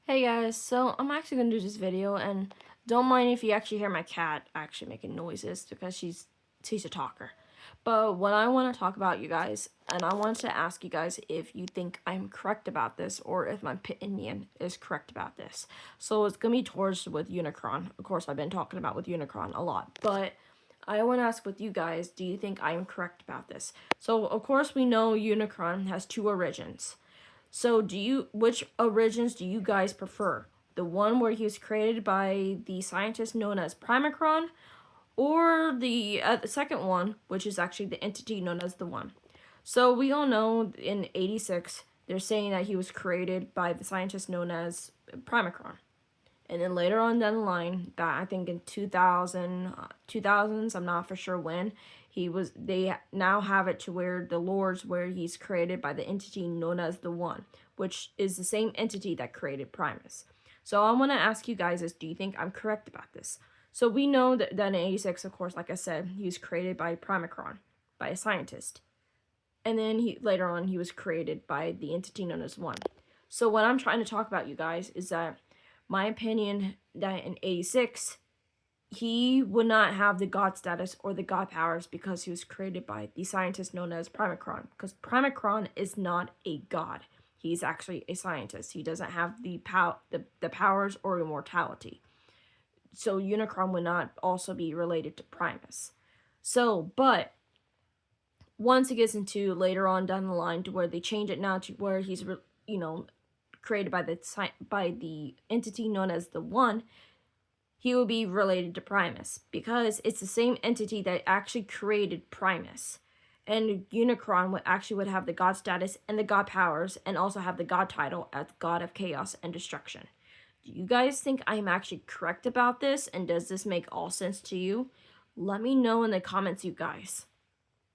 Hey guys, so I'm actually gonna do this video, and don't mind if you actually hear my cat actually making noises because she's a talker. But what I want to talk about, you guys, and I wanted to ask you guys if you think I'm correct about this or if my opinion is correct about this. So it's gonna be towards with Unicron. Of course, I've been talking about with Unicron a lot, but I want to ask with you guys, do you think I am correct about this? So of course we know Unicron has two origins. So which origins do you guys prefer? The one where he was created by the scientist known as Primacron, or the second one, which is actually the entity known as the One? So we all know in 86, they're saying that he was created by the scientist known as Primacron. And then later on down the line, that I think in 2000s, I'm not for sure when, they now have it to where the lores where he's created by the entity known as the One, which is the same entity that created Primus. So I want to ask you guys is, do you think I'm correct about this? So we know that in 86, of course, like I said, he was created by Primacron, by a scientist. And then later on, he was created by the entity known as One. So what I'm trying to talk about, you guys, is that my opinion that in 86, he would not have the god status or the god powers because he was created by the scientist known as Primacron. Because Primacron is not a god. He's actually a scientist. He doesn't have the powers or immortality. So Unicron would not also be related to Primus. So, but once it gets into later on down the line to where they change it now to where he's created by the entity known as the One, he will be related to Primus because it's the same entity that actually created Primus. And Unicron would have the god status and the god powers and also have the god title as God of Chaos and Destruction. Do you guys think I'm actually correct about this, and does this make all sense to you? Let me know in the comments, you guys.